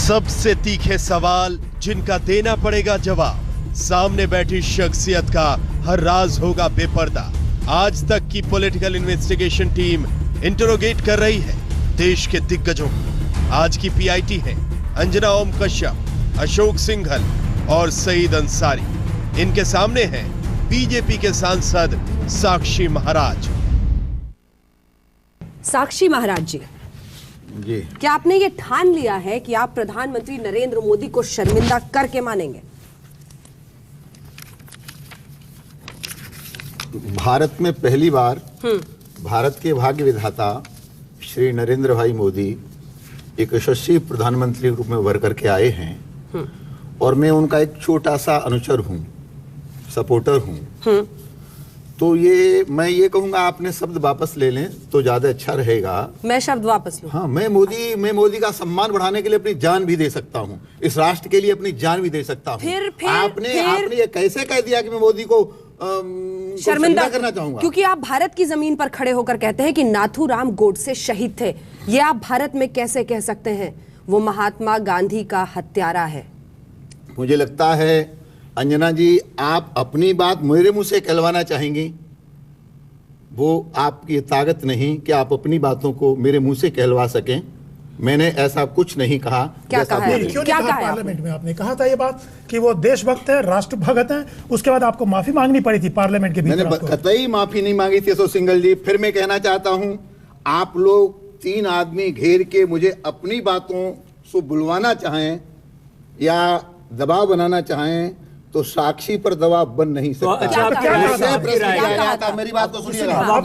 सबसे तीखे सवाल जिनका देना पड़ेगा जवाब। सामने बैठी शख्सियत का हर राज होगा बेपर्दा। आज तक की पॉलिटिकल इन्वेस्टिगेशन टीम इंटरोगेट कर रही है देश के दिग्गजों को। आज की पीआईटी है अंजना ओम कश्यप, अशोक सिंघल और सईद अंसारी। इनके सामने हैं बीजेपी के सांसद साक्षी महाराज। साक्षी महाराज जी, क्या आपने ये ठान लिया है कि आप प्रधानमंत्री नरेंद्र मोदी को शर्मिंदा करके मानेंगे? भारत में पहली बार भारत के भाग्य विधाता श्री नरेंद्र भाई मोदी एक यशस्वी प्रधानमंत्री के रूप में उभर करके आए हैं और मैं उनका एक छोटा सा अनुचर हूं, सपोर्टर हूं। तो मैं ये कहूंगा आपने शब्द वापस ले लें तो ज्यादा अच्छा रहेगा। मैं शब्द वापस लूं? हाँ, मैं मोदी का सम्मान बढ़ाने के लिए अपनी जान भी दे सकता हूं, इस राष्ट्र के लिए अपनी जान भी दे सकता हूं। आपने ये कैसे कह दिया कि मैं मोदी को शर्मिंदा करना चाहूंगा? क्योंकि आप भारत की जमीन पर खड़े होकर कहते हैं कि नाथूराम गोडसे शहीद थे। ये आप भारत में कैसे कह सकते हैं? वो महात्मा गांधी का हत्यारा है। मुझे लगता है अंजना जी, आप अपनी बात मेरे मुंह से कहलवाना चाहेंगी, वो आपकी ताकत नहीं कि आप अपनी बातों को मेरे मुंह से कहलवा सकें। मैंने ऐसा कुछ नहीं कहा। क्या कहा है? क्यों नहीं कहा? पार्लियामेंट में आपने कहा था ये बात कि वो देशभक्त है, राष्ट्रभक्त है। उसके बाद आपको माफी मांगनी पड़ी थी पार्लियामेंट के भीतर। मैंने कतई माफी नहीं मांगी थी अशोक सिंघल जी। फिर मैं कहना चाहता हूं, आप लोग 3 आदमी घेर के मुझे अपनी बातों से बुलवाना चाहें या दबाव बनाना चाहें तो साक्षी पर दबाव बन नहीं सकता। मेरी बात को सुनिएगा,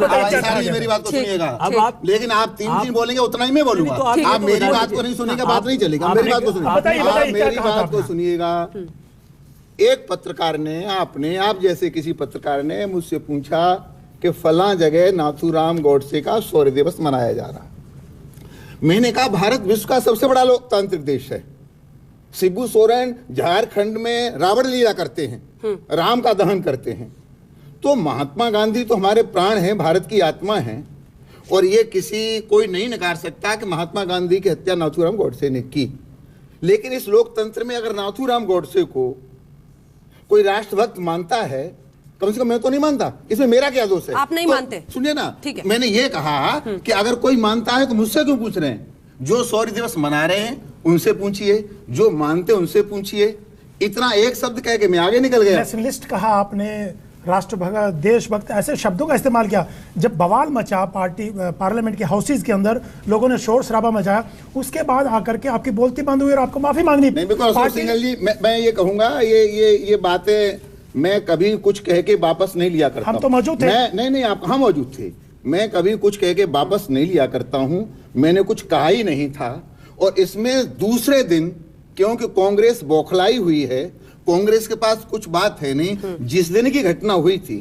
मेरी बात को सुनिएगा। लेकिन आप 3 दिन बोलेंगे उतना ही मैं बोलूंगा। आप मेरी बात को नहीं सुनेंगे, बात नहीं चलेगा। मेरी बात को सुनिएगा, मेरी बात को सुनिएगा। एक पत्रकार ने, आप जैसे किसी पत्रकार ने मुझसे पूछा कि फलां जगह नाथूराम गोडसे का शौर्य दिवस मनाया जा रहा। मैंने कहा भारत विश्व का सबसे बड़ा लोकतांत्रिक देश है। शिबू सोरेन झारखंड में रावण लीला करते हैं, राम का दहन करते हैं। तो महात्मा गांधी तो हमारे प्राण हैं, भारत की आत्मा है। और ये कोई नहीं नकार सकता कि महात्मा गांधी की हत्या नाथूराम गोडसे ने की। लेकिन इस लोकतंत्र में अगर नाथूराम गोडसे को कोई राष्ट्रभक्त मानता है, कम से कम मैं तो नहीं मानता, इसमें मेरा क्या दोष है? आप नहीं मानते? सुनिए ना, मैंने ये कहा कि अगर कोई मानता है तो मुझसे क्यों पूछ रहे हैं? जो शौर्य दिवस मना रहे हैं उनसे पूछिए, जो मानते उनसे पूछिए। इतना एक शब्द कह के मैं आगे निकल गया। नेशनलिस्ट कहा आपने, राष्ट्रभक्त, देशभक्त, ऐसे शब्दों का इस्तेमाल किया। जब बवाल मचा पार्लियामेंट के हाउसेज के अंदर, लोगों ने शोर शराबा मचाया, उसके बाद आकर के आपकी बोलती बंद हुई और आपको माफी मांगनी नहीं। बिल्कुल सिंघल जी, मैं ये कहूंगा, ये बातें मैं कभी कुछ कह के वापस नहीं लिया करता। हम तो मौजूद थे। नहीं, आप कहाँ मौजूद थे? मैं कभी कुछ कह के वापस नहीं लिया करता हूं। मैंने कुछ कहा ही नहीं था। और इसमें दूसरे दिन, क्योंकि कांग्रेस बौखलाई हुई है, कांग्रेस के पास कुछ बात है नहीं। जिस दिन की घटना हुई थी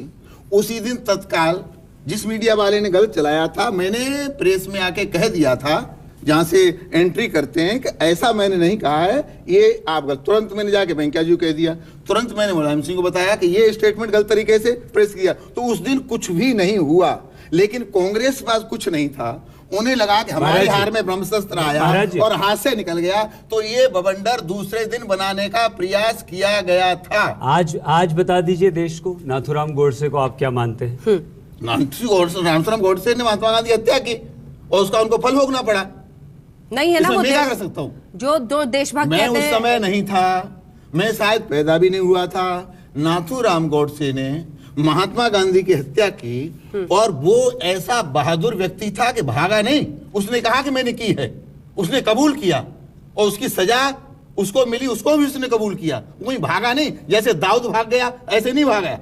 उसी दिन तत्काल जिस मीडिया वाले ने गलत चलाया था, मैंने प्रेस में आके कह दिया था, जहां से एंट्री करते हैं, कि ऐसा मैंने नहीं कहा है, ये आप गलत। तुरंत मैंने जाके वेंकैया जी को कह दिया, तुरंत मैंने मुलायम सिंह को बताया कि ये स्टेटमेंट गलत तरीके से प्रेस किया। तो उस दिन कुछ भी नहीं हुआ। लेकिन कांग्रेस के पास कुछ नहीं था, उन्हें लगा कि हमारे हार में ब्रह्मशस्त्र आया और हाथ से निकल गया। तो ये बवंडर दूसरे दिन बनाने का प्रयास किया गया था। आज बता दीजिए देश को, नाथूराम गोडसे को आप क्या मानते हैं? नाथूराम गोडसे ने महात्मा गांधी हत्या की और उसका उनको फल भोगना पड़ा। नहीं है ना, वो क्या कर सकता हूँ? जो दो देशभक्त मैं उस समय नहीं था, मैं शायद पैदा भी नहीं हुआ था। नाथूराम गोडसे ने महात्मा गांधी की हत्या की और वो ऐसा बहादुर व्यक्ति था कि भागा नहीं। उसने कहा कि मैंने की है, उसने कबूल किया और उसकी सजा उसको मिली, उसको भी उसने कबूल किया। वही भागा नहीं, जैसे दाऊद भाग गया ऐसे नहीं भागा,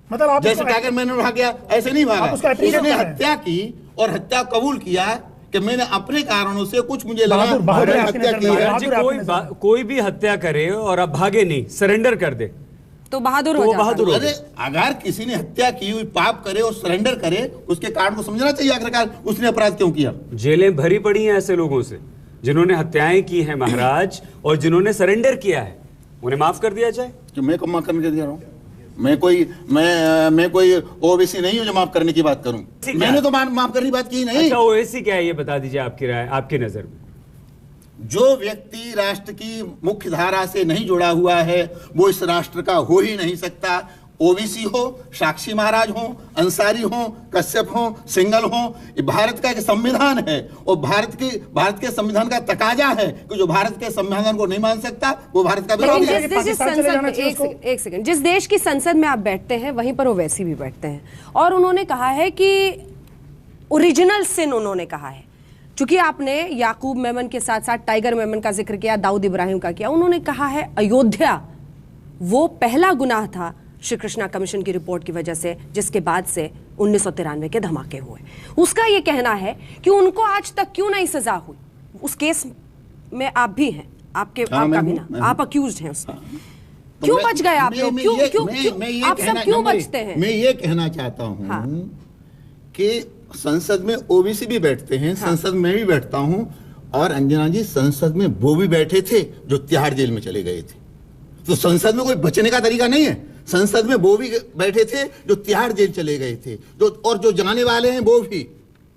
मतलब जैसे टाइगर मैनन भाग गया ऐसे नहीं भागा। उसने हत्या की और हत्या कबूल किया कि मैंने अपने कारणों से कुछ मुझे लगा हत्या की है। कोई भी हत्या करे और अब भागे नहीं, सरेंडर कर दे तो बहादुर हो जाता है। अरे अगर किसी ने हत्या की हुई पाप करे और सरेंडर करे, उसके कारण को समझना चाहिए आखिरकार उसने अपराध क्यों किया। जेलें भरी पड़ी हैं ऐसे लोगों से जिन्होंने हत्याएं की हैं महाराज, और जिन्होंने सरेंडर किया है, उन्हें माफ कर दिया जाए। कि मैं कब माफ करने के दिया रहा हूँ? मैं कोई ओवैसी नहीं हूँ जो माफ करने की बात करूं। मैंने तो माफ करने की बात की नहीं। अच्छा, ओवैसी क्या है ये बता दीजिए, आपकी राय, आपकी नजर में? जो व्यक्ति राष्ट्र की मुख्य धारा से नहीं जुड़ा हुआ है वो इस राष्ट्र का हो ही नहीं सकता। ओबीसी हो, साक्षी महाराज हो, अंसारी हो, कश्यप हो, सिंगल हो, ये भारत का एक संविधान है और भारत के संविधान का तकाजा है कि जो भारत के संविधान को नहीं मान सकता वो भारत का विरोधी है। एक सेकंड, जिस देश की संसद में आप बैठते हैं वहीं पर ओवैसी भी बैठते हैं और उन्होंने कहा है कि ओरिजिनल सिन उन्होंने कहा है, चूंकि आपने याकूब मेमन के साथ साथ टाइगर मेमन का जिक्र किया, दाऊद इब्राहिम का किया, उन्होंने कहा है अयोध्या वो पहला गुनाह था श्री कृष्णा कमीशन की रिपोर्ट की वजह से जिसके बाद से 1993 के धमाके हुए। उसका यह कहना है कि उनको आज तक क्यों नहीं सजा हुई। उस केस में आप भी हैं, आपका भी ना, आप अक्यूज्ड हैं उसमें। क्यों बच गए आप लोग? क्यों आप सब क्यों बचते हैं? मैं ये कहना चाहता हूं कि संसद में ओबीसी भी बैठते हैं, संसद में भी बैठता हूं और अंजना जी संसद में वो भी बैठे थे जो तिहाड़ जेल में चले गए थे। तो संसद में कोई बचने का तरीका नहीं है। संसद में वो भी बैठे थे जो तिहाड़ जेल चले गए थे, और जो जाने वाले हैं वो भी।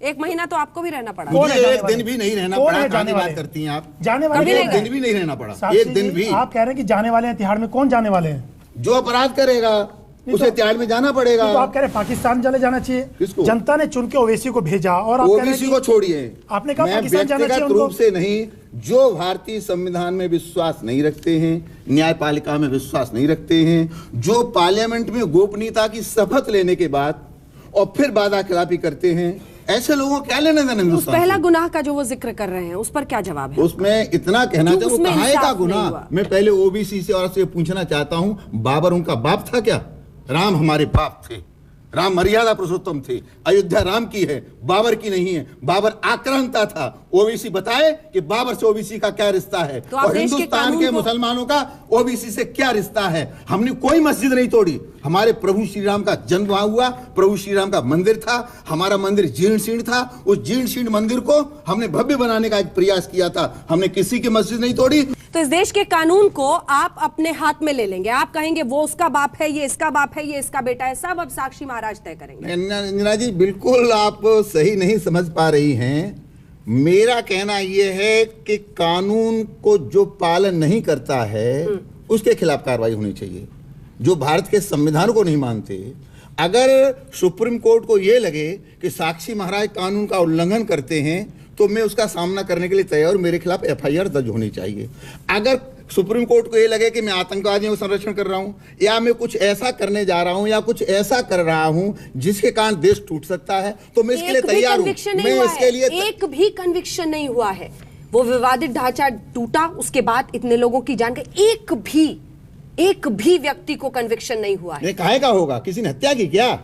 1 महीना तो आपको भी रहना पड़ा। मुझे एक दिन भी नहीं रहना पड़ा। जाने बात करती हैं आप, जाने वाले एक दिन भी नहीं रहना पड़ा, एक दिन भी। आप कह रहे हैं कि जाने वाले हैं तिहाड़ में, कौन जाने वाले हैं? जो अपराध करेगा उसे तिहाड़ में जाना पड़ेगा। तो आप कह रहे हैं पाकिस्तान चले जाना चाहिए। किसको? जनता ने चुन के ओवैसी को भेजा और ओवैसी को छोड़िए, आपने कहा पाकिस्तान जाना चाहिए। रूप से नहीं, जो भारतीय संविधान में विश्वास नहीं रखते हैं, न्यायपालिका में विश्वास नहीं रखते हैं, जो पार्लियामेंट में गोपनीयता की शपथ लेने के बाद और फिर वादा खिलाफी करते हैं, ऐसे लोगों क्या लेने देना हिंदुस्तान? पहला गुनाह का जो वो जिक्र कर रहे हैं उस पर क्या जवाब है? उसमें इतना कहना चाहिए वो कहाँ का गुनाह। मैं पहले ओबीसी से और से पूछना चाहता हूँ, बाबर उनका बाप था क्या? राम हमारे बाप थे, राम मर्यादा पुरुषोत्तम थे, अयोध्या राम की है, बाबर की नहीं है। बाबर आक्रांता था। ओबीसी बताए कि बाबर से ओबीसी का क्या रिश्ता है तो और हिंदुस्तान के मुसलमानों का ओबीसी से क्या रिश्ता है। हमने कोई मस्जिद नहीं तोड़ी, हमारे प्रभु श्री राम का जन्म वहां हुआ, प्रभु श्री राम का मंदिर था, हमारा मंदिर जीर्ण शीर्ण था, उस जीर्ण शीर्ण मंदिर को हमने भव्य बनाने का एक प्रयास किया था, हमने किसी की मस्जिद नहीं तोड़ी। तो इस देश के कानून को आप अपने हाथ में ले लेंगे, आप कहेंगे वो उसका बाप है, ये इसका बाप है, ये इसका बेटा है, सब अब साक्षी महाराज तय करेंगे। अंजना जी बिल्कुल आप सही नहीं समझ पा रही हैं। मेरा कहना यह है कि कानून को जो पालन नहीं करता है उसके खिलाफ कार्रवाई होनी चाहिए। जो भारत के संविधान को नहीं मानते, अगर सुप्रीम कोर्ट को यह लगे कि साक्षी महाराज कानून का उल्लंघन करते हैं तो मैं उसका सामना करने के लिए तैयार हूं, मेरे खिलाफ एफआईआर दर्ज होनी चाहिए। अगर सुप्रीम कोर्ट को ये लगे कि मैं आतंकवादियों को संरक्षण कर रहा हूं या मैं कुछ ऐसा करने जा रहा हूं या कुछ ऐसा कर रहा हूं जिसके कारण देश टूट सकता है, तो मैं इसके लिए तैयार हूं। मैं इसके लिए एक भी कन्विक्शन नहीं हुआ है। वो विवादित ढांचा टूटा, उसके बाद इतने लोगों की जान गई, एक भी व्यक्ति को कन्विक्शन नहीं हुआ है। काहे का होगा? किसी ने हत्या की क्या?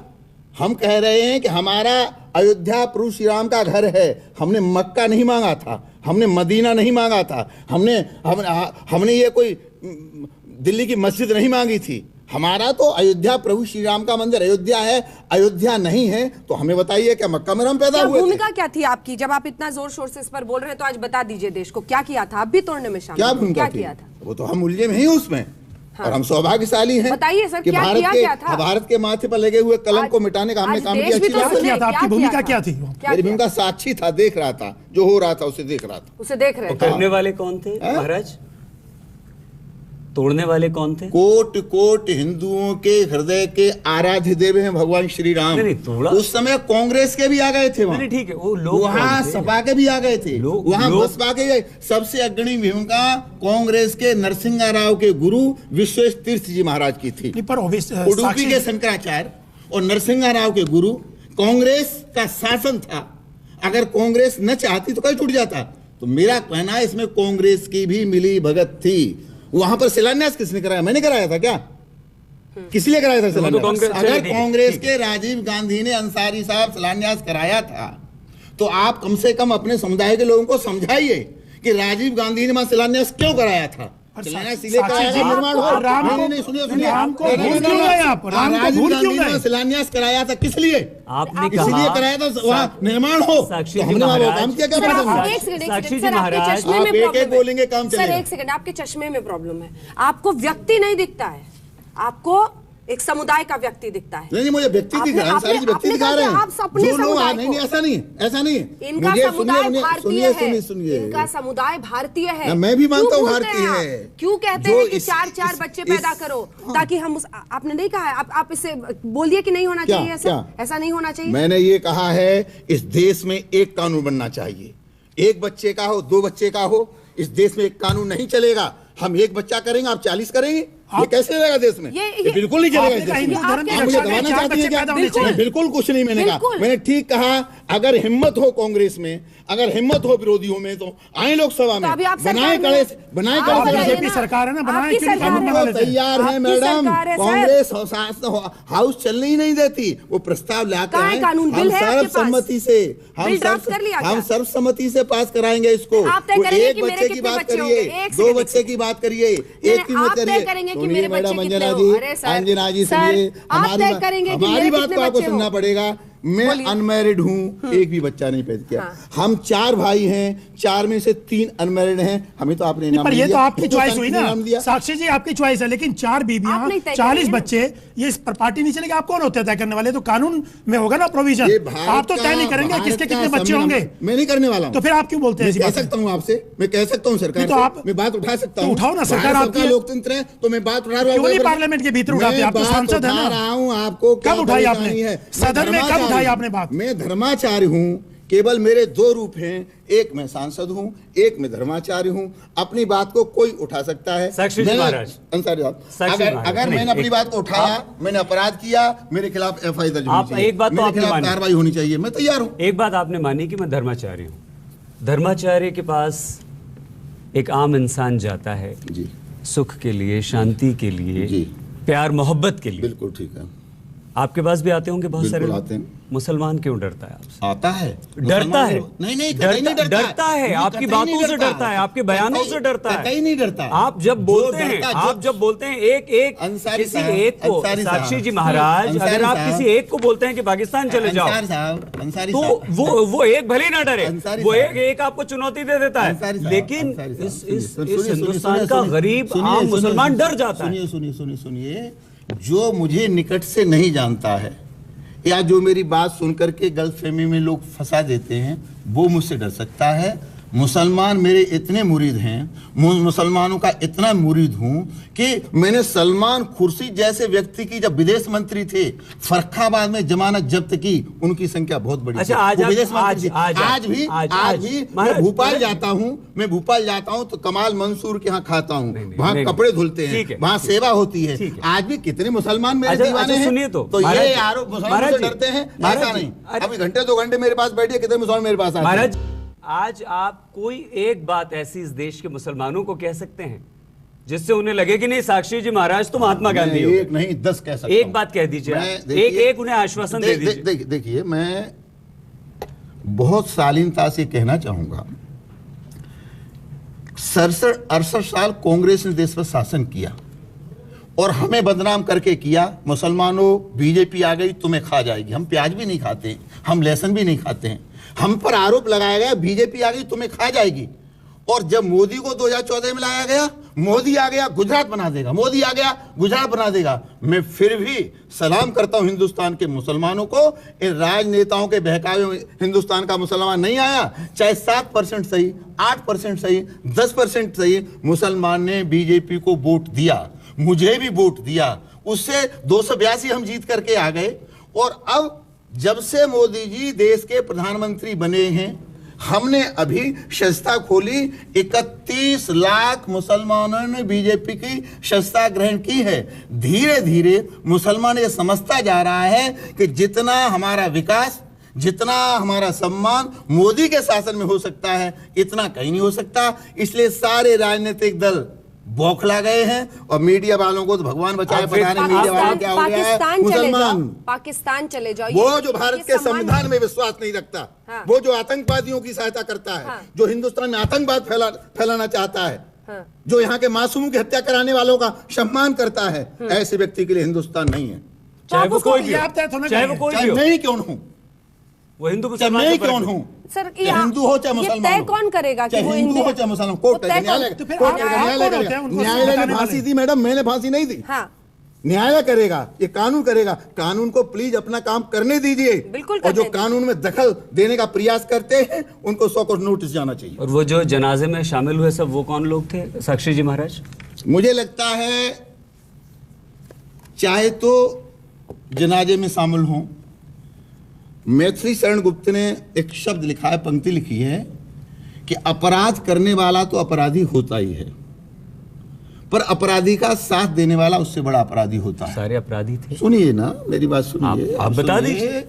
हम कह रहे हैं कि हमारा अयोध्या प्रभु श्री राम का घर है, हमने मक्का नहीं मांगा था, हमने मदीना नहीं मांगा था, हमने ये कोई दिल्ली की मस्जिद नहीं मांगी थी। हमारा तो अयोध्या प्रभु श्री राम का मंदिर अयोध्या है। अयोध्या नहीं है तो हमें बताइए क्या मक्का में हम पैदा हुए थे? भूमिका क्या थी आपकी जब आप इतना जोर शोर से इस पर बोल रहे हैं? तो आज बता दीजिए देश को, क्या किया था? आप भी तोड़ने में शामिल, क्या भूमिका किया था? वो तो हम मुल्जिम ही उसमें। हाँ। और हम सौभाग्यशाली हैं। बताइए सर, कि भारत के माथे पर लगे हुए कलंक को मिटाने का हमने काम किया। आपकी भूमिका क्या थी? मेरी भूमिका साक्षी था, देख रहा था जो हो रहा था, उसे देख रहा था। उसे देख रहे थे। करने वाले कौन थे महाराज? तोड़ने वाले कौन थे? कोट कोट हिंदुओं के हृदय के आराध्य देव हैं भगवान श्री राम। उस समय कांग्रेस के भी आ गए थे वहाँ। ठीक है, वो लोग वहाँ सपा के भी आ गए थे, वहाँ बसपा के। सबसे अग्रणी भूमिका कांग्रेस के नरसिंह राव के गुरु विश्वेश तीर्थ जी महाराज की थी। उडुपी के शंकराचार्य और नरसिंह राव के गुरु। कांग्रेस का शासन था, अगर कांग्रेस न चाहती तो कहीं टूट जाता। तो मेरा कहना है इसमें कांग्रेस की भी मिली भगत थी। वहां पर शिलान्यास किसने कराया? मैंने कराया था क्या? किस लिए कराया था शिलान्यास? अगर कांग्रेस के राजीव गांधी ने अंसारी साहब शिलान्यास कराया था तो आप कम से कम अपने समुदाय के लोगों को समझाइए कि राजीव गांधी ने वहां शिलान्यास क्यों कराया था। शिलान्यास कराया था किस लिए? आपने इसलिए कराया था वहाँ निर्माण हो। हमने वहाँ काम किया क्या? साक्षी जी महाराज, आप एक बोलेंगे काम चलेगा। सर एक सेकंड, आपके चश्मे में प्रॉब्लम है, आपको व्यक्ति नहीं दिखता है, आपको एक समुदाय का व्यक्ति दिखता है। नहीं, मुझे व्यक्ति दिख रहा है, सारी व्यक्ति दिखा रहे हैं। जो लोग नहीं, ऐसा नहीं है, ऐसा नहीं है। इनका समुदाय भारतीय है, इनका समुदाय भारतीय है। मैं भी मानता हूँ भारतीय है। क्यों कहते हैं कि 4 बच्चे पैदा करो ताकि हम आपने नहीं कहा है, आप इसे बोल दिए कि नहीं होना चाहिए, ऐसा नहीं होना चाहिए। मैंने ये कहा है इस देश में एक कानून बनना चाहिए, 1 बच्चे का हो, 2 बच्चे का हो। इस देश में एक कानून नहीं चलेगा। हम 1 बच्चा करेंगे, आप 40 करेंगे, ये कैसे चलेगा देश में? ये बिल्कुल नहीं चलेगा इस देश में। आप मुझे दबाना चाहती है क्या? बिल्कुल कुछ नहीं मैंने कहा। मैंने ठीक कहा, अगर हिम्मत हो कांग्रेस में, अगर हिम्मत हो विरोधियों में, तो आए लोकसभा में, बनाए कड़े बीजेपी सरकार है ना, बनाए तैयार है मैडम। कांग्रेस हाउस चलने ही नहीं देती। वो प्रस्ताव लाते हैं, हम सर्वसम्मति से हम सर्वसम्मति से पास कराएंगे इसको। 1 बच्चे की बात करिए, 2 बच्चे की बात करिए, एक की मत करिए। सुनिए मैडम अंजना जी, अंजना जी सुनिए, हमारी बात को आपको सुनना पड़ेगा। मैं अनमैरिड हूँ, एक भी बच्चा नहीं पैदा किया। हम 4 भाई हैं, 4 में से 3 अनमैरिड हैं। हमें तो आपने नाम दिया, ये तो आपकी चॉइस हुई ना साक्षी जी, आपकी चॉइस है। लेकिन 4 बीबियां, 40 बच्चे, ये इस पर पार्टी नहीं चलेगी। आप कौन होते हैं तय करने वाले? तो कानून में होगा ना प्रोविजन। आप तो तय नहीं करेंगे किसके कितने बच्चे होंगे। मैं नहीं करने वाला हूँ। तो फिर आप क्यों बोलते हैं? कह सकता हूँ आपसे, मैं कह सकता हूँ सरकार से, मैं बात उठा सकता हूँ। उठाओ ना, सरकार आपका लोकतंत्र है, तो मैं बात उठा रहा हूँ। पार्लियामेंट के भीतर उठाते हैं, आप तो सांसद है ना। आपको कब उठाई आपने? सदन में कब उठाई आपने बात? मैं धर्माचार्य हूँ, केवल मेरे 2 रूप हैं, एक मैं सांसद हूँ, एक मैं धर्माचार्य हूँ। अपनी बात को कोई उठा सकता है। साक्षी जी महाराज, अगर मैंने अपनी बात को उठाया, मैंने अपराध किया, मेरे खिलाफ FI दर्ज होनी चाहिए, एक बात तो मेरे खिलाफ कार्रवाई होनी चाहिए। मैं तैयार हूँ। एक बात आपने मानी कि मैं धर्माचार्य हूँ। धर्माचार्य के पास एक आम इंसान जाता है जी, सुख के लिए, शांति के लिए जी, प्यार मोहब्बत के लिए। बिल्कुल ठीक है। आपके पास भी आते होंगे बहुत सारे लोग। आते हैं। मुसलमान क्यों डरता है आपसे? आता है, डरता है। नहीं डरता है, आपकी बातों से डरता है, आपके बयानों से डरता है। कहीं नहीं डरता। आप जब बोलते हैं एक किसी एक को, साक्षी जी महाराज, अगर आप किसी एक को बोलते हैं कि पाकिस्तान चले जाओ, तो वो एक भले ना डरे, वो एक आपको चुनौती दे देता है। लेकिन इस हिंदुस्तान का गरीब आम मुसलमान डर जाता है। सुनिए, जो मुझे निकट से नहीं जानता है या जो मेरी बात सुनकर के गलतफहमी में लोग फंसा देते हैं, वो मुझसे डर सकता है। मुसलमान मेरे इतने मुरीद हैं, मुसलमानों का इतना मुरीद हूं कि मैंने सलमान खुर्शीद जैसे व्यक्ति की जब विदेश मंत्री थे, फर्रुखाबाद में जमानत जब्त की, उनकी संख्या बहुत बड़ी। अच्छा, आज भी मैं भोपाल जाता हूं तो कमाल मंसूर के यहाँ खाता हूं, वहाँ कपड़े धुलते हैं, वहाँ सेवा होती है। आज भी कितने मुसलमान मेरे दीवाने हैं। तो ये आरोप मुसलमानों से डरते हैं, ऐसा नहीं। अभी घंटे 2 घंटे मेरे पास बैठिए, कितने मुसलमान मेरे पास आते हैं। आज आप कोई एक बात ऐसी इस देश के मुसलमानों को कह सकते हैं जिससे उन्हें लगे कि नहीं साक्षी जी महाराज तो महात्मा गांधी हो? एक नहीं 10 कह सकता हूं। एक बात कह दीजिए, एक उन्हें आश्वासन दे दीजिए। देखिए, मैं बहुत शालीनता से कहना चाहूंगा, 67-68 साल कांग्रेस ने देश पर शासन किया और हमें बदनाम करके किया। मुसलमानों, बीजेपी आ गई तुम्हें खा जाएगी। हम प्याज भी नहीं खाते, हम लहसुन भी नहीं खाते हैं। हम पर आरोप लगाया गया बीजेपी आ गई तुम्हें खा जाएगी। और जब मोदी को 2014 में लाया गया, मोदी आ गया गुजरात बना देगा, मोदी आ गया गुजरात बना देगा। मैं फिर भी सलाम करता हूं हिंदुस्तान के मुसलमानों को। इन राजनेताओं के बहकावे में हिंदुस्तान का मुसलमान नहीं आया। चाहे 7% सही, 8% सही, 10% सही, मुसलमान ने बीजेपी को वोट दिया, मुझे भी वोट दिया। उससे 282 हम जीत करके आ गए। और अब जब से मोदी जी देश के प्रधानमंत्री बने हैं, हमने अभी शस्ता खोली। 31 लाख मुसलमानों ने बीजेपी की शस्ता ग्रहण की है। धीरे धीरे मुसलमान ये समझता जा रहा है कि जितना हमारा विकास, जितना हमारा सम्मान मोदी के शासन में हो सकता है, इतना कहीं नहीं हो सकता। इसलिए सारे राजनीतिक दल बौखला गए हैं। और मीडिया वालों को तो भगवान बचाए, पता नहीं मीडिया वालों क्या हो गया है। मुसलमान पाकिस्तान चले जाओ, वो जो भारत के संविधान में विश्वास नहीं रखता, वो जो आतंकवादियों की सहायता करता है, जो हिंदुस्तान में आतंकवाद फैलाना चाहता है, जो यहाँ के मासूमों की हत्या कराने वालों का सम्मान करता है, ऐसे व्यक्ति के लिए हिंदुस्तान नहीं है। चाहे वो कोई भी हो, नहीं क्यों हूँ, वो हिंदू मैं क्यों हूँ सर, हिंदू हो चाहे मुसलमान हो, कौन करेगा कि वो हिंदू हो चाहे मुसलमान, कोर्ट न्यायालय ने फांसी दी मैडम, मैंने फांसी नहीं दी। न्याय करेगा, ये कानून करेगा। कानून को प्लीज अपना काम करने दीजिए। बिल्कुल और जो कानून में दखल देने का प्रयास करते हैं उनको 100 करोड़ नोटिस जाना चाहिए। और वो जो जनाजे में शामिल हुए सब वो कौन लोग थे साक्षी जी महाराज? मुझे लगता है चाहे तो जनाजे में शामिल हों, मैथिली शरण गुप्त ने एक शब्द लिखा है, पंक्ति लिखी है कि अपराध करने वाला तो अपराधी होता ही है, पर अपराधी का साथ देने वाला उससे बड़ा अपराधी होता है। सारे अपराधी थे। सुनिए ना, मेरी बात सुनिए, आप बता दीजिए।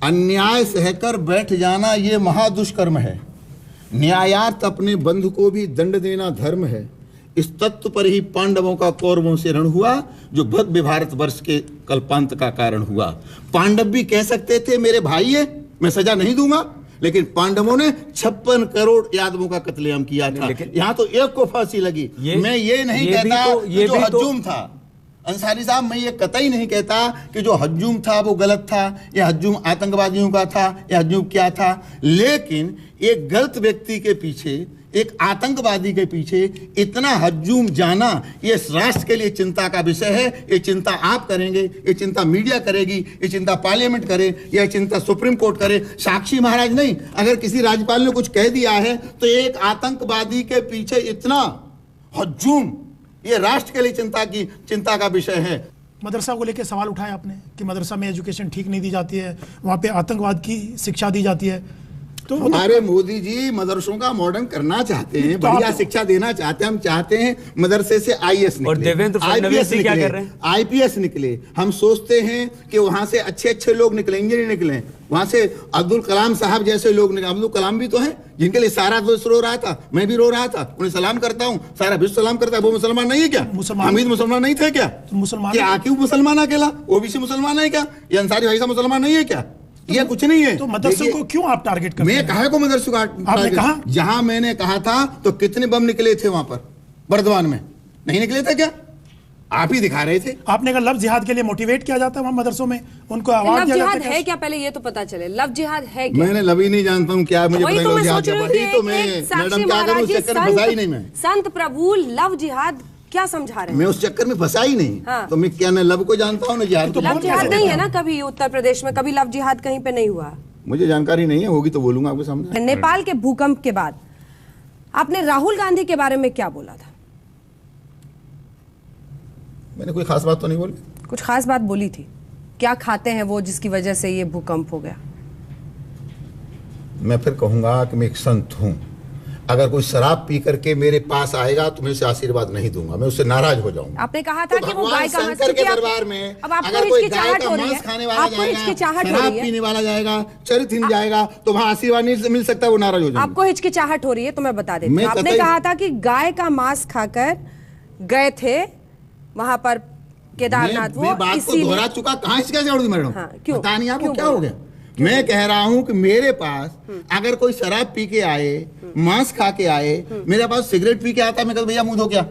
अन्याय सहकर बैठ जाना ये महादुष्कर्म है। न्यायार्थ अपने बंधु को भी दंड देना धर्म है। इस तत्व पर ही पांडवों का कौरवों से रण हुआ, जो भव्य भारतवर्ष के कल्पांत का कारण हुआ। पांडव भी कह सकते थे मेरे भाई है, मैं सजा नहीं दूंगा, लेकिन पांडवों ने 56 करोड़ यादवों का कत्लेआम किया था। यहाँ तो एक को फांसी लगी। मैं ये नहीं कहता कि जो हज्जुम था, अंसारी साहब, मैं ये कतई नहीं कहता कि जो हज्जुम था वो गलत था, या हज्जुम आतंकवादियों का था, या हज्जुम क्या था, लेकिन एक गलत व्यक्ति के पीछे, एक आतंकवादी के पीछे इतना हज्जुम जाना, ये राष्ट्र के लिए चिंता का विषय है। ये चिंता आप करेंगे, ये चिंता मीडिया करेगी, ये चिंता पार्लियामेंट करे, ये चिंता सुप्रीम कोर्ट करे, साक्षी महाराज नहीं। अगर किसी राज्यपाल ने कुछ कह दिया है तो एक आतंकवादी के पीछे इतना हज्जुम, ये राष्ट्र के लिए चिंता का विषय है। मदरसा को लेकर सवाल उठाया आपने कि मदरसा में एजुकेशन ठीक नहीं दी जाती है, वहाँ पे आतंकवाद की शिक्षा दी जाती है। तो हमारे मोदी जी मदरसों का मॉडर्न करना चाहते हैं, बढ़िया शिक्षा देना चाहते हैं। हम चाहते हैं मदरसे से आईएएस निकले, और देवेंद्र फडणवीस क्या कर रहे हैं? आईपीएस निकले। हम सोचते हैं कि वहां से अच्छे लोग निकले, इंजीनियर निकले, वहां से अब्दुल कलाम साहब जैसे लोग निकले। अब्दुल कलाम भी तो हैं जिनके लिए सारा विश्व रो रहा था, मैं भी रो रहा था, उन्हें सलाम करता हूँ, सारा विश्व सलाम करता है। वो मुसलमान नहीं है क्या? हामिद मुसलमान नहीं थे क्या? मुसलमान आकिब मुसलमान अकेला, ओबीसी मुसलमान है क्या? ये अंसारी भाई साहब मुसलमान नहीं है क्या? ये कुछ नहीं है। तो मदरसों को क्यों आप टारगेट करते हैं? मैं कहा को मदरसों का आपने कहा? जहां मैंने कहा था तो कितने बम निकले थे वहां पर बर्दवान में? नहीं निकले थे क्या? आप ही दिखा रहे थे। आपने कहा लव जिहाद के लिए मोटिवेट किया जाता है वहां मदरसों में, उनको अवार्ड दिया जाता है। लव जिहाद है क्या? पहले ये तो पता चले, लव जिहाद है क्या? मैंने लव ही नहीं जानता हूँ क्या, मुझे पता नहीं जिहाद क्या। वही तो मैं मैडम क्या करूं, उस चक्कर में फंसा ही नहीं मैं। संत प्रभु लव जिहाद क्या समझा रहे हैं? मैं उस चक्कर में फंसा ही नहीं। हाँ। तो मैं क्या, न लव को जानता हूँ न जिहाद को। लव जिहाद नहीं है ना कभी उत्तर प्रदेश में, कभी लव जिहाद कहीं पे नहीं हुआ। मुझे जानकारी नहीं है, होगी तो बोलूंगा आपके सामने। नेपाल के भूकंप के बाद आपने राहुल गांधी के बारे में क्या बोला था? मैंने कोई खास बात तो नहीं बोली। कुछ खास बात बोली थी? क्या खाते हैं वो जिसकी वजह से ये भूकंप हो गया? मैं फिर कहूंगा कि मैं एक संत हूं। अगर कोई शराब पी करके मेरे पास आएगा तो मैं उसे आशीर्वाद नहीं दूंगा, मैं उससे नाराज हो जाऊंगा। आपने कहा था कि वो गाय का मांस, के दरबार में अगर कोई गाय का मांस खाने वाला जाएगा, शराब पीने वाला जाएगा, चरित्र जाएगा, तो वहाँ आशीर्वाद नहीं मिल सकता, वो नाराज हो जाएगा। आपको हिचकिचाहट हो रही है तो मैं बता देती हूँ। आपने कहा था कि गाय का मांस खाकर गए थे वहां पर केदारनाथ, वो बात को दोहरा चुका। कहाँ हिचकिचाहट मैडम? क्यों? पता नहीं आपको क्या हो गया। मैं कह रहा हूं कि मेरे पास अगर कोई शराब पी के आए, मांस खा के आए, मेरे पास सिगरेट पी के आता, मैं कहता भैया मुंह धो क्या,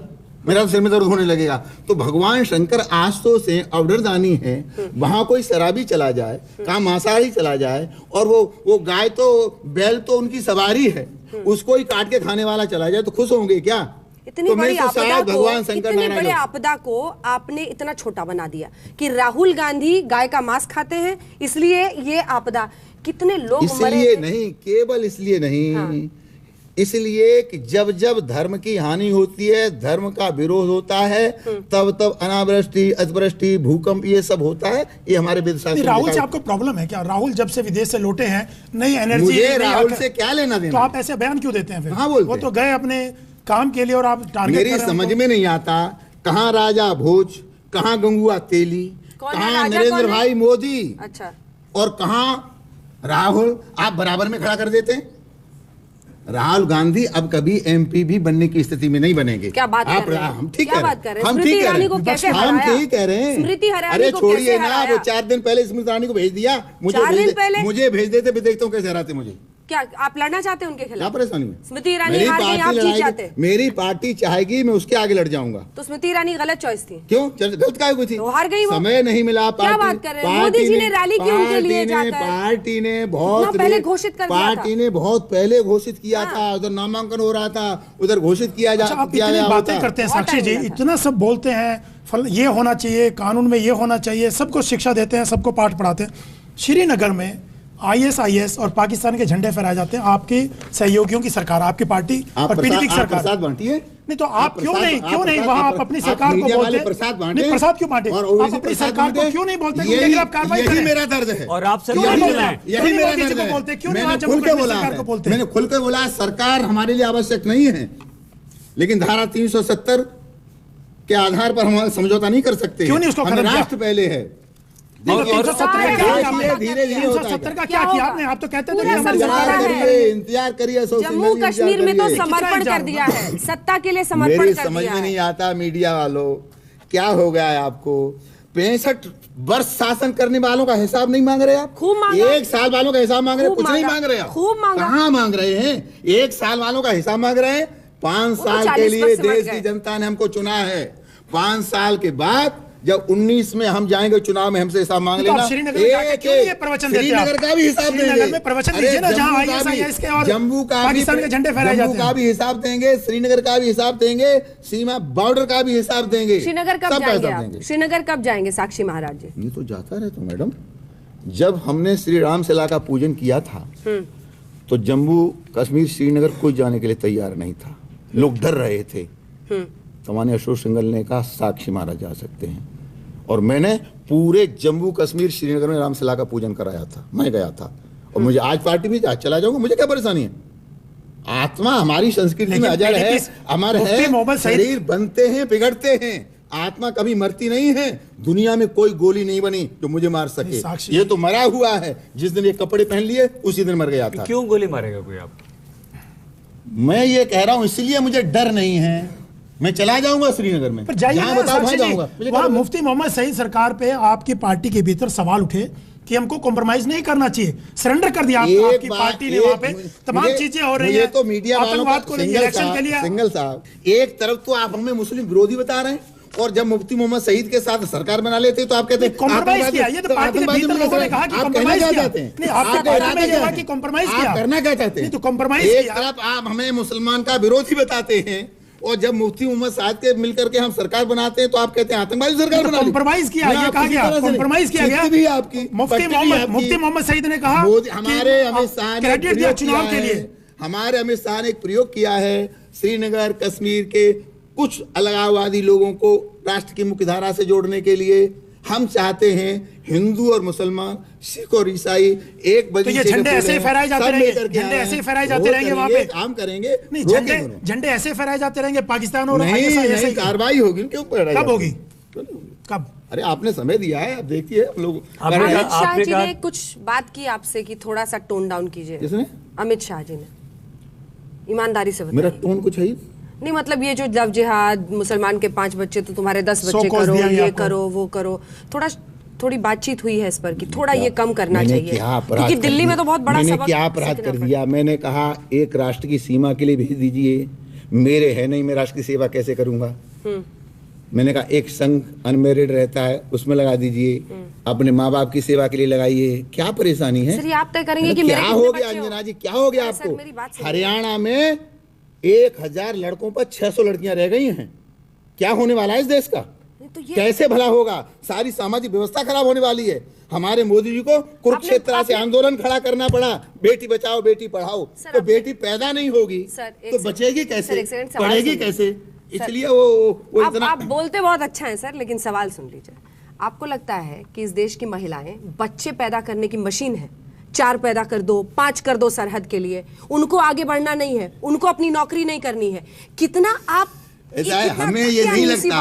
मेरा सिर में दर्द होने लगेगा। तो भगवान शंकर आस्तों से अवधरदानी है, वहां कोई शराबी चला जाए, कहाँ मांसाहारी चला जाए, और वो गाय तो बैल तो उनकी सवारी है, उसको ही काट के खाने वाला चला जाए तो खुश होंगे क्या? इतनी बड़ी आपदा को आपने इतना छोटा बना दिया कि राहुल गांधी गाय का मांस खाते हैं इसलिए ये आपदा। कितने लोग इसलिए नहीं, केवल इसलिए नहीं। हाँ। इसलिए कि जब जब धर्म की हानि होती है, धर्म का विरोध होता है, तब तब अनावृष्टि, अतिवृष्टि, भूकंप, ये सब होता है। ये हमारे वेद शास्त्र। राहुल से आपको प्रॉब्लम है क्या? राहुल जब से विदेश से लौटे हैं, नई एनर्जी। मुझे राहुल से क्या लेना देना? तो आप ऐसे बयान क्यों देते हैं फिर? हाँ, बोलते वो तो गए अपने काम के लिए और आप टारगेट कर रहे हैं। मेरी समझ में नहीं आता, कहाँ राजा भोज, कहाँ गंगुआ तेली, कहाँ नरेंद्र भाई मोदी, अच्छा, और कहाँ राहुल। आप बराबर में खड़ा कर देते हैं। राहुल गांधी अब कभी एमपी भी बनने की स्थिति में नहीं बनेंगे। क्या बात आप? हम ठीक कह रहे हैं, हम ठीक कह रहे हैं। स्मृति ईरानी अरे छोड़िए ना, वो 4 दिन पहले स्मृति ईरानी को भेज दिया, मुझे भेज देते, भी देखता हूँ कैसे हराते मुझे। क्या आप लड़ना चाहते हैं उनके खिलाफ? क्या परेशानी है? स्मृति ईरानी हार गई, आप जीत जाते। मेरी पार्टी चाहेगी, मैं उसके आगे लड़ जाऊंगा। तो स्मृति ईरानी गलत चॉइस थी। क्यों गलत क्या हुई थी? तो हार गई वो। समय नहीं मिला। क्या बात कर रहे हैं? मोदी जी ने रैली की उनके लिए जाकर। पार्टी ने बहुत पहले घोषित कर दिया था। पार्टी ने बहुत पहले घोषित किया था। उधर नामांकन हो रहा था, उधर घोषित किया जा। आप इतनी बातें करते हैं साक्षी जी, इतना सब बोलते हैं, ये होना चाहिए, कानून में ये होना चाहिए, सबको शिक्षा देते हैं, सबको पाठ पढ़ाते हैं। श्रीनगर में ISIS और पाकिस्तान के झंडे फहराए जाते हैं। आपकी सहयोगियों की सरकार, आपकी पार्टी और पीडीपी की सरकार प्रसाद बांटी है। नहीं तो आप क्यों नहीं वहां आप अपनी सरकार को बोलते? प्रसाद क्यों बांटे? आप अपनी सरकार को क्यों नहीं बोलते? यही मेरा दर्द है। और आप यही मेरा दर्द है। बोलते क्यों नहीं? मैंने खुल के बोला सरकार हमारे लिए आवश्यक नहीं है, लेकिन धारा 370 के आधार पर हम समझौता नहीं कर सकते। क्यों नहीं उसको खत्म किया? राष्ट्र पहले है। धीरे-धीरे होता है। का क्या किया आपने? आप तो कहते थे इंतजार करिए। जम्मू कश्मीर में तो समर्पण कर दिया है, सत्ता के लिए समर्पण कर दिया है। समझ में नहीं आता मीडिया वालों, क्या हो गया है आपको? 65 वर्ष शासन करने वालों का हिसाब नहीं मांग रहे आप? खूब मांगा। 1 साल वालों का हिसाब मांग रहे हैं, कुछ नहीं मांग रहे आप। खूब मांगा। कहाँ मांग रहे हैं? 1 साल वालों का हिसाब मांग रहे हैं। 5 साल के लिए देश की जनता ने हमको चुना है। 5 साल के बाद जब 19 में हम जाएंगे चुनाव में, हमसे हिसाब मांग लेना। श्रीनगर का भी हिसाब देंगे, प्रवचन दीजिए ना, जहां ISIS के और जम्मू पाकिस्तान के झंडे फहराए जाते हैं। का भी हिसाब देंगे, श्रीनगर का भी हिसाब देंगे, सीमा बॉर्डर का भी हिसाब देंगे। श्रीनगर कब जाएंगे आप? श्रीनगर कब जाएंगे साक्षी महाराज जी? ये तो जाता रहता हूँ मैडम। जब हमने श्री राम शिला का पूजन किया था तो जम्मू कश्मीर श्रीनगर कोई जाने के लिए तैयार नहीं था, लोग डर रहे थे। सामान्य अशोक सिंघल ने कहा साक्षी महाराज जा सकते हैं, और मैंने पूरे जम्मू कश्मीर श्रीनगर में रामशिला का पूजन कराया था। मैं गया था, और मुझे आज पार्टी भी आज चला जाऊंगा, मुझे क्या परेशानी है? आत्मा हमारी संस्कृति में अजर है, अमर है। शरीर बनते हैं, बिगड़ते हैं, आत्मा कभी मरती नहीं है। दुनिया में कोई गोली नहीं बनी जो मुझे मार सके। ये तो मरा हुआ है। जिस दिन ये कपड़े पहन लिए उसी दिन मर गया था। क्यों गोली मारेगा कोई आप? मैं ये कह रहा हूं इसलिए मुझे डर नहीं है। मैं चला जाऊंगा श्रीनगर में, जहां बताओ वहां जाऊंगा। वहां मुफ्ती मोहम्मद सईद सरकार पे आपकी पार्टी के भीतर सवाल उठे कि हमको कॉम्प्रोमाइज नहीं करना चाहिए, सरेंडर कर दिया आपकी पार्टी ने। वहां पे तमाम चीजें हो रही है तो मीडिया वालों को इलेक्शन के लिए। सिंगल साहब, एक तरफ तो आप हमें मुस्लिम विरोधी बता रहे हैं, और जब मुफ्ती मोहम्मद सईद के साथ सरकार बना लेते तो आप कहते हैं कॉम्प्रोमाइज किया। ये तो पार्टी के भीतर लोगों ने कहा कि कॉम्प्रोमाइज किया। नहीं, आपका इरादा ये हुआ कि कॉम्प्रोमाइज किया। करना क्या चाहते हैं? तो कॉम्प्रोमाइज एक तरफ आप हमें मुसलमान का विरोधी बताते हैं, और जब मुफ्ती मोहम्मद साद के मिलकर के हम सरकार बनाते हैं तो आप कहते हैं आतंकवादी सरकार बना ली। कॉम्प्रोमाइज किया, ये कहा गया, कॉम्प्रोमाइज किया गया। भी आपकी मुफ्ती मोहम्मद सईद ने कहा हमारे अमित शाह ने क्रेडिट दिया चुनाव के लिए। हमारे अमित शाह ने एक प्रयोग किया है, श्रीनगर कश्मीर के कुछ अलगाववादी लोगों को राष्ट्र की मुख्य धारा से जोड़ने के लिए। हम चाहते हैं हिंदू और मुसलमान, सिख और ईसाई एक बगीचे के झंडे ऐसे फहराए जाते रहेंगे, झंडे ऐसे फहराए जाते रहेंगे वहां पे। काम करेंगे नहीं, झंडे ऐसे फहराए जाते रहेंगे पाकिस्तान और नहीं, कार्रवाई होगी। क्यों? कब होगी? कब? अरे आपने समय दिया है, आप देखिए हम लोग। अमित शाह जी ने कुछ बात की आपसे कि थोड़ा सा टोन डाउन कीजिए। किसने? अमित शाह जी ने। ईमानदारी से बताइए। मेरा टोन कुछ है नहीं, मतलब ये जो लव जिहाद, मुसलमान के 5 बच्चे तो तुम्हारे 10 बच्चे करो, ये करो वो करो, थोड़ी बातचीत हुई है इस पर कि थोड़ा ये कम करना चाहिए, क्योंकि दिल्ली में तो बहुत बड़ा सबक क्या अपराध कर दिया। मैंने कहा एक राष्ट्र की सीमा के लिए भेज दीजिए, मेरे है नहीं, मैं राष्ट्र की सेवा कैसे करूंगा। मैंने कहा एक संघ अनमेरिड रहता है उसमें लगा दीजिए, अपने माँ बाप की सेवा के लिए लगाइए, क्या परेशानी है? सर, आप तय करेंगे कि क्या हो गया अंजना जी, क्या हो गया आपको? हरियाणा में 1000 लड़कों पर 600 लड़कियां रह गई हैं। क्या होने वाला है इस देश का? तो कैसे भला होगा? सारी सामाजिक व्यवस्था खराब होने वाली है। हमारे मोदी जी को कुरुक्षेत्र से आंदोलन खड़ा करना पड़ा, बेटी बचाओ बेटी पढ़ाओ। तो बेटी पैदा नहीं होगी तो बचेगी कैसे, पढ़ेगी कैसे? इसलिए वो इतना। आप बोलते बहुत अच्छा है सर, लेकिन सवाल सुन लीजिए। आपको लगता है कि इस देश की महिलाएं बच्चे पैदा करने की मशीन है? 4 पैदा कर दो, 5 कर दो सरहद के लिए, उनको आगे बढ़ना नहीं है, उनको अपनी नौकरी नहीं करनी है। कितना आप हमें ये नहीं लगता,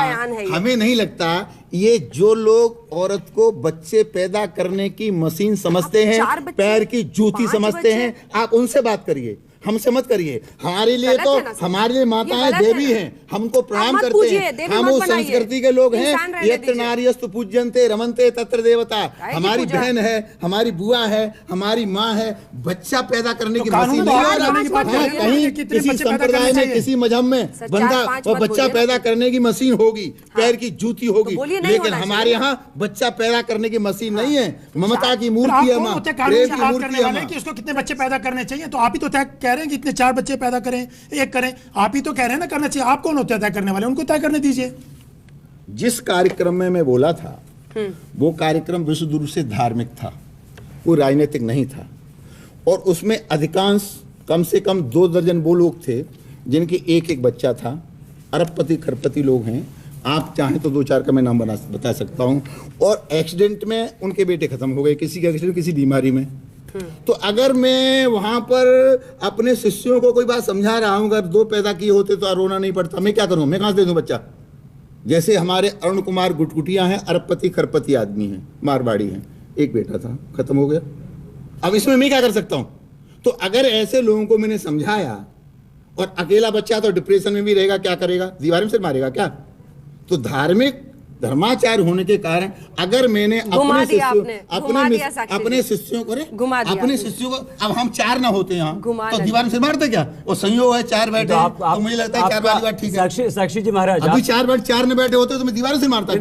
हमें नहीं लगता ये जो लोग औरत को बच्चे पैदा करने की मशीन समझते हैं, पैर की जूती समझते हैं, आप उनसे बात करिए, हमसे मत करिए। हमारे लिए तो हमारे लिए माताएं देवी हैं, हमको प्रणाम करते हैं, हम उस संस्कृति के लोग हैं। यत्र नार्यस्तु पूज्यन्ते रमन्ते तत्र देवता। हमारी बहन है, हमारी बुआ है, हमारी माँ है। बच्चा पैदा करने की मशीन कहीं किसी संप्रदाय में, किसी मजहब में बंदा बच्चा पैदा करने की मशीन होगी, पैर की जूती होगी, लेकिन हमारे यहाँ बच्चा पैदा करने की मशीन नहीं है। ममता की मूर्ति है माँ, प्रेम की मूर्ति है माँ। उसको कितने बच्चे पैदा करने चाहिए? तो आप ही तो कह रहे हैं कि इतने 4 बच्चे पैदा करें, 1 करें। आप ही तो कह रहे हैं ना करना चाहिए। आप कौन होते हैं तय करने वाले? उनको तय करने दीजिए। जिस कार्यक्रम में मैं बोला था वो कार्यक्रम विश्व रूप से धार्मिक था, वो राजनीतिक नहीं था। और उसमें अधिकांश कम से कम 2 दर्जन वो लोग थे जिनके एक एक बच्चा था, अरबपति खरबपति लोग हैं। आप चाहें तो 2-4 का मैं नाम बता सकता हूं। और एक्सीडेंट में उनके बेटे खत्म हो गए, किसी का एक्सीडेंट, किसी बीमारी में। तो अगर मैं वहां पर अपने शिष्यों को कोई बात समझा रहा हूं, अगर 2 पैदा किए होते तो रोना नहीं पड़ता, मैं क्या करूं? मैं कहां से दे दूं बच्चा? जैसे हमारे अरुण कुमार गुटगुटिया हैं, अरबपति खरबपति आदमी हैं, मारवाड़ी हैं, एक बेटा था, खत्म हो गया। अब इसमें मैं क्या कर सकता हूं? तो अगर ऐसे लोगों को मैंने समझाया और अकेला बच्चा तो डिप्रेशन में भी रहेगा, क्या करेगा? दीवार में से मारेगा क्या? तो धार्मिक धर्माचार्य होने के कारण अगर मैंने अपने शिष्यों को, अब हम 4 ना होते यहाँ तो दीवार से मारते क्या? और संयोग है 4 बैठे, तो मुझे लगता है 4 वाली बात ठीक है। साक्षी जी महाराज, अभी 4 में बैठे होते तो मैं दीवार से मारता।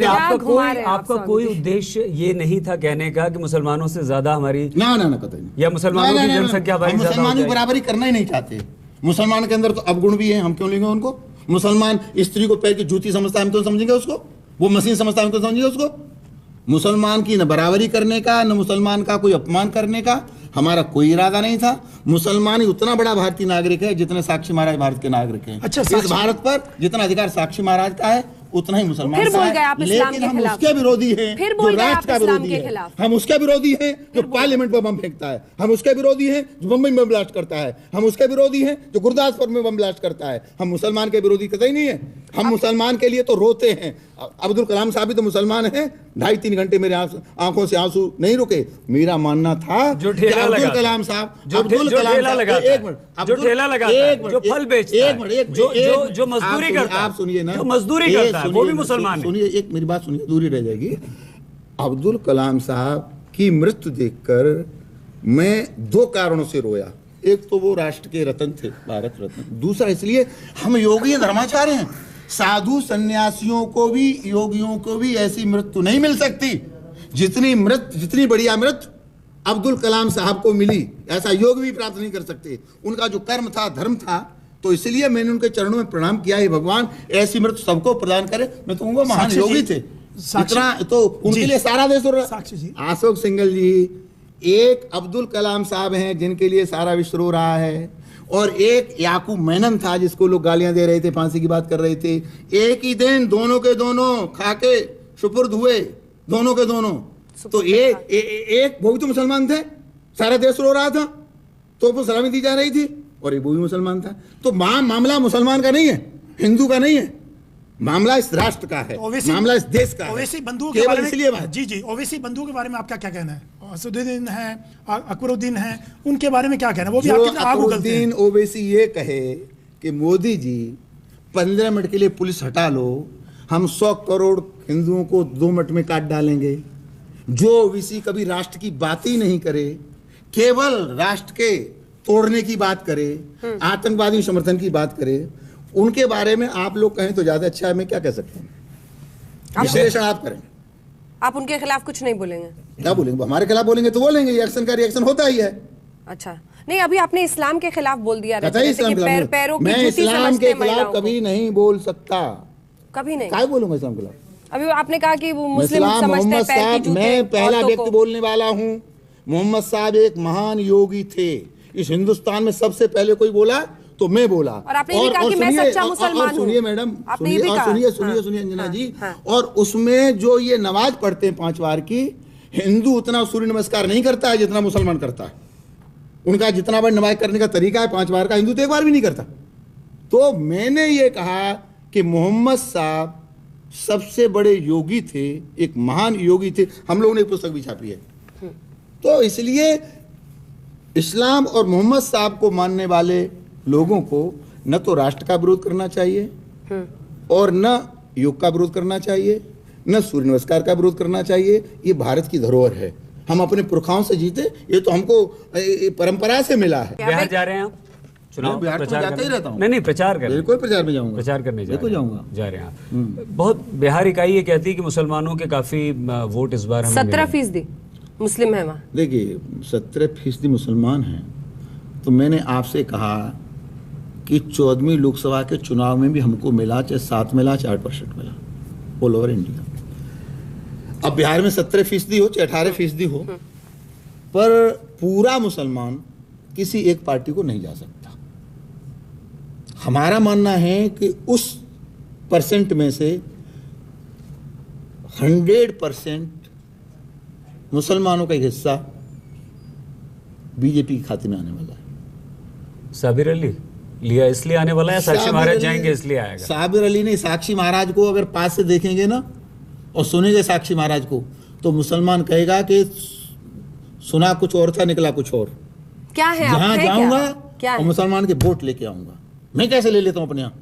आपका कोई उद्देश्य ये नहीं था कहने का कि मुसलमानों से ज्यादा हमारी ना कतई नहीं, या मुसलमानों की जनसंख्या मुसलमानों की बराबरी करना ही नहीं चाहते। मुसलमान के अंदर तो अवगुण भी है, हम क्यों लेंगे उनको? मुसलमान स्त्री को पैर की जूती समझता है, हम क्यों समझेंगे उसको? वो मशीन समझता है, हम क्यों समझेंगे उसको? मुसलमान की न बराबरी करने का, न मुसलमान का कोई अपमान करने का हमारा कोई इरादा नहीं था। मुसलमान ही उतना बड़ा भारतीय नागरिक है जितने साक्षी महाराज भारत के नागरिक हैं। अच्छा, इस भारत पर जितना अधिकार साक्षी महाराज का है उतना ही मुसलमान फिर का बोल गए आप है। इस्लाम लेकिन के हम खिलाफ। उसके विरोधी हैं फिर जो बोल गए आप राष्ट्र का इस्लाम विरोधी के है। खिलाफ। हम उसके विरोधी हैं जो पार्लियामेंट पर बम फेंकता है। हम उसके विरोधी हैं जो मुंबई में ब्लास्ट करता है। हम उसके विरोधी हैं जो गुरदासपुर में बम ब्लास्ट करता है। हम मुसलमान के विरोधी कतई नहीं है। हम मुसलमान के लिए तो रोते हैं। अब्दुल कलाम साहब भी तो मुसलमान हैं। 2.5-3 घंटे मेरे आंखों से आंसू नहीं रुके। मेरा मानना था जो ठेला लगा, अब्दुल कलाम साहब, जो ठेला लगा, जो ठेला लगा, जो फल बेचता है, जो मजदूरी करता है, आप सुनिए ना, जो मजदूरी करता है वो भी मुसलमान है। सुनिए, एक मेरी बात सुनिए, दूरी रह जाएगी। अब्दुल कलाम साहब की मृत्यु देखकर मैं 2 कारणों से रोया। एक तो वो राष्ट्र के रत्न थे, भारत रत्न। दूसरा इसलिए हम योगी धर्माचार्य हैं। साधु सन्यासियों को भी, योगियों को भी ऐसी मृत्यु नहीं मिल सकती जितनी बढ़िया मृत्यु अब्दुल कलाम साहब को मिली। ऐसा योग भी प्राप्त नहीं कर सकते। उनका जो कर्म था, धर्म था, तो इसलिए मैंने उनके चरणों में प्रणाम किया है। भगवान ऐसी मृत्यु सबको प्रदान करे। मैं तो महान योगी थे, इतना तो उनके लिए सारा देश। अशोक सिंघल जी एक अब्दुल कलाम साहब हैं जिनके लिए सारा विश्व रो रहा है, और एक याकूब मेनन था जिसको लोग गालियां दे रहे थे, फांसी की बात कर रहे थे। एक ही दिन दोनों के दोनों खाके सुपुर्द हुए, दोनों के दोनों। तो एक वो भी तो मुसलमान थे, सारा देश रो रहा था, तो वो सलामी दी जा रही थी, और एक वो भी मुसलमान था। तो मामला मुसलमान का नहीं है, हिंदू का नहीं है, मामला इस राष्ट्र का है, मामला इस देश का है। ओवैसी बंधुओं के बारे में जी ओवैसी बंधुओं के बारे में आपका क्या कहना है? असदुद्दीन है, अकबरुद्दीन है, उनके बारे में क्या कहना है? वो भी अकबरुद्दीन ओवैसी ये कहे कि मोदी जी 15 मिनट के लिए पुलिस हटा लो, हम 100 करोड़ हिंदुओं को 2 मिनट में काट डालेंगे। जो ओवैसी कभी राष्ट्र की बात ही नहीं करे, केवल राष्ट्र के तोड़ने की बात करे, आतंकवादी समर्थन की बात करे, उनके बारे में आप लोग कहें तो ज्यादा अच्छा है। मैं क्या कह सकता हूँ? विश्लेषण आप करें। आप उनके खिलाफ कुछ नहीं बोलेंगे? क्या बोलेंगे? हमारे खिलाफ बोलेंगे तो बोलेंगे, रिएक्शन का रिएक्शन होता ही है। अच्छा, नहीं, अभी आपने इस्लाम के खिलाफ बोल दिया। मैं इस्लाम के खिलाफ कभी नहीं बोल सकता, कभी नहीं। क्या बोलूंगा इस्लाम के खिलाफ? अभी आपने कहा कि वो मुस्लिम मोहम्मद साहब, मैं पहला व्यक्ति बोलने वाला हूँ। मोहम्मद साहब एक महान योगी थे। इस हिंदुस्तान में सबसे पहले कोई बोला तो मैं बोला। और आपने ये कहा कि मैं सच्चा मुसलमान हूं। सुनिए मैडम, सुनिए अंजना जी। और उसमें जो ये नमाज पढ़ते हैं 5 बार की, हिंदू उतना सूर्य नमस्कार नहीं करता है जितना मुसलमान करता है। उनका जितना बार नमाज करने का तरीका है 5 बार का, हिंदू तो 1 बार भी नहीं करता। तो मैंने ये कहा कि मोहम्मद साहब सबसे बड़े योगी थे, एक महान योगी थे। हम लोगों ने एक पुस्तक भी छापी है। तो इसलिए इस्लाम और मोहम्मद साहब को मानने वाले लोगों को न तो राष्ट्र का विरोध करना चाहिए, और न योग का विरोध करना चाहिए, न सूर्य नमस्कार का विरोध करना चाहिए। ये भारत की धरोहर है, हम अपने पुरखाओं से जीते, ये तो हमको परंपरा से मिला है। बिहार जा रहे हैं आप? चुनाव प्रचार जाते ही रहता हूँ। नहीं, प्रचार करने, बिल्कुल प्रचार में जाऊंगा, प्रचार करने जाऊंगा, जा रहे हैं। बहुत बिहार इकाई ये कहती है कि मुसलमानों के काफी वोट इस बार 17% मुस्लिम है वहाँ। देखिए 17% मुसलमान हैं, तो मैंने आपसे कहा कि 14वीं लोकसभा के चुनाव में भी हमको मिला, चाहे 7 मिला, चाहे 8% मिला, ऑल ओवर इंडिया। अब बिहार में 17% हो चाहे 18% हो, पर पूरा मुसलमान किसी एक पार्टी को नहीं जा सकता। हमारा मानना है कि उस परसेंट में से 100% मुसलमानों का एक हिस्सा बीजेपी के खाते में आने वाला है। साबिर अली लिया इसलिए आने वाला है, साक्षी महाराज जाएंगे इसलिए आएगा? साबिर अली नहीं, साक्षी महाराज को अगर पास से देखेंगे ना और सुनेंगे साक्षी महाराज को, तो मुसलमान कहेगा कि सुना कुछ और था, निकला कुछ और। क्या है? जहां जाऊंगा क्या और मुसलमान के वोट लेके आऊंगा। मैं कैसे ले लेता हूं अपने यहाँ?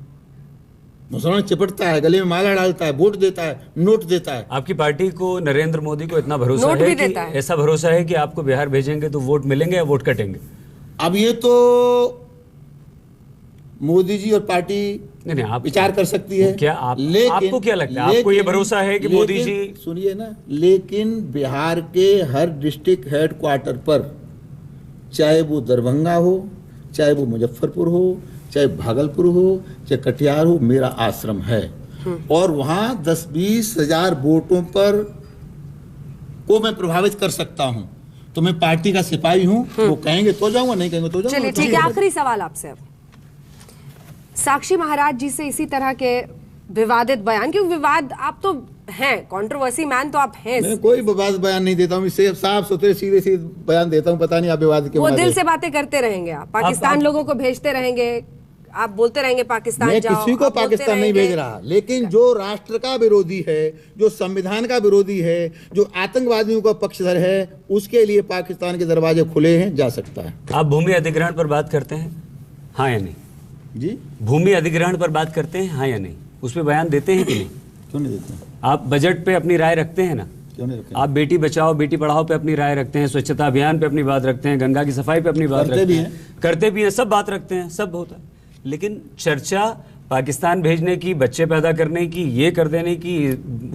मुसलमान चिपटता है, गले में माला डालता है, वोट देता है, नोट देता है। आपकी पार्टी को, नरेंद्र मोदी को इतना भरोसा है कि ऐसा भरोसा है कि आपको बिहार भेजेंगे तो वोट मिलेंगे या वोट कटेंगे? अब ये तो मोदी जी और पार्टी नहीं, आप विचार कर सकती है। क्या आपको क्या लगता है? आपको ये भरोसा है कि मोदी जी? सुनिए ना, लेकिन बिहार के हर डिस्ट्रिक्ट हेडक्वार्टर पर, चाहे वो दरभंगा हो, चाहे वो मुजफ्फरपुर हो, चाहे भागलपुर हो, चाहे कटिहार हो, मेरा आश्रम है। और वहां 10-20 हजार वोटों पर को मैं प्रभावित कर सकता हूं। तो मैं पार्टी का सिपाही हूं। वो कहेंगे तो जाऊंगा, नहीं कहेंगे तो जाऊंगा। चलिए ठीक है, आखिरी सवाल आपसे। अब साक्षी महाराज जी से इसी तरह के विवादित बयान, क्योंकि विवाद आप तो हैं, कंट्रोवर्सी मैन तो आप हैं। मैं कोई विवाद बयान नहीं देता हूँ, इससे साफ सुथरे सीधे सीधे बयान देता हूँ। पता नहीं आप विवाद क्यों? वो दिल से बातें करते रहेंगे, आप पाकिस्तान लोगों को भेजते रहेंगे, आप बोलते रहेंगे पाकिस्तान मैं जाओ। किसी को पाकिस्तान नहीं भेज रहा, लेकिन जो राष्ट्र का विरोधी है, जो संविधान का विरोधी है, जो आतंकवादियों का पक्षधर है, उसके लिए पाकिस्तान के दरवाजे खुले हैं, जा सकता है। आप भूमि अधिग्रहण पर बात करते हैं, हाँ या नहीं? जी, भूमि अधिग्रहण पर बात करते हैं, हाँ या नहीं? उस पर बयान देते हैं कि नहीं? क्यों नहीं देते? आप बजट पे अपनी राय रखते हैं ना? क्यों नहीं रखते? आप बेटी बचाओ बेटी पढ़ाओ पे अपनी राय रखते हैं, स्वच्छता अभियान पे अपनी बात रखते हैं, गंगा की सफाई पे अपनी बात रखते हैं, करते भी हैं, सब बात रखते हैं, सब होता है। लेकिन चर्चा पाकिस्तान भेजने की, बच्चे पैदा करने की, ये कर देने की,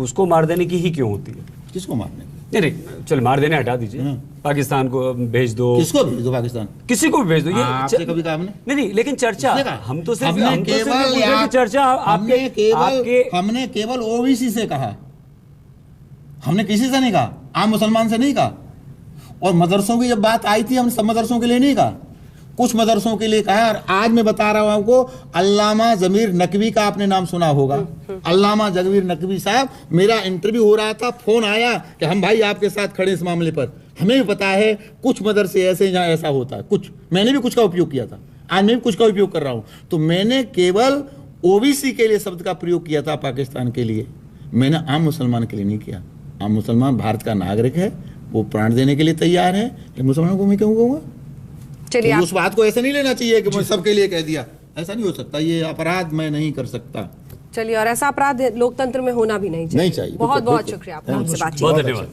उसको मार देने की ही क्यों होती है? किसको मारने की? नहीं, चल मार देने हटा दीजिए, पाकिस्तान को भेज दो। किसको भेज दो? पाकिस्तान किसी को भी भेज दो। ये आपसे कभी कहा हमने? नहीं, लेकिन चर्चा हम तो सिर्फ चर्चा आपके हमने केवल ओबीसी से कहा, हमने किसी से नहीं कहा, आम मुसलमान से नहीं कहा। और मदरसों की जब बात आई थी, हमने सब मदरसों के लिए नहीं कहा, कुछ मदरसों के लिए कहा। और आज मैं बता रहा हूं आपको, अल्लामा जमीर नकवी का आपने नाम सुना होगा। अल्लामा जमीर नकवी साहब, मेरा इंटरव्यू हो रहा था, फोन आया कि हम भाई आपके साथ खड़े इस मामले पर। हमें भी पता है कुछ मदरसे ऐसे जहां ऐसा होता है, कुछ मैंने भी कुछ का उपयोग किया था, आज मैं भी कुछ का उपयोग कर रहा हूं। तो मैंने केवल ओबीसी के लिए शब्द का प्रयोग किया था, पाकिस्तान के लिए। मैंने आम मुसलमान के लिए नहीं किया। आम मुसलमान भारत का नागरिक है, वो प्राण देने के लिए तैयार है, लेकिन मुसलमानों को मैं क्यों कहूँगा? चलिए, तो उस बात को ऐसे नहीं लेना चाहिए कि मैं सबके लिए कह दिया, ऐसा नहीं हो सकता। ये अपराध मैं नहीं कर सकता। चलिए, और ऐसा अपराध लोकतंत्र में होना भी नहीं चाहिए। नहीं चाहिए। बहुत बहुत शुक्रिया आपका हमसे बातचीत। बहुत धन्यवाद।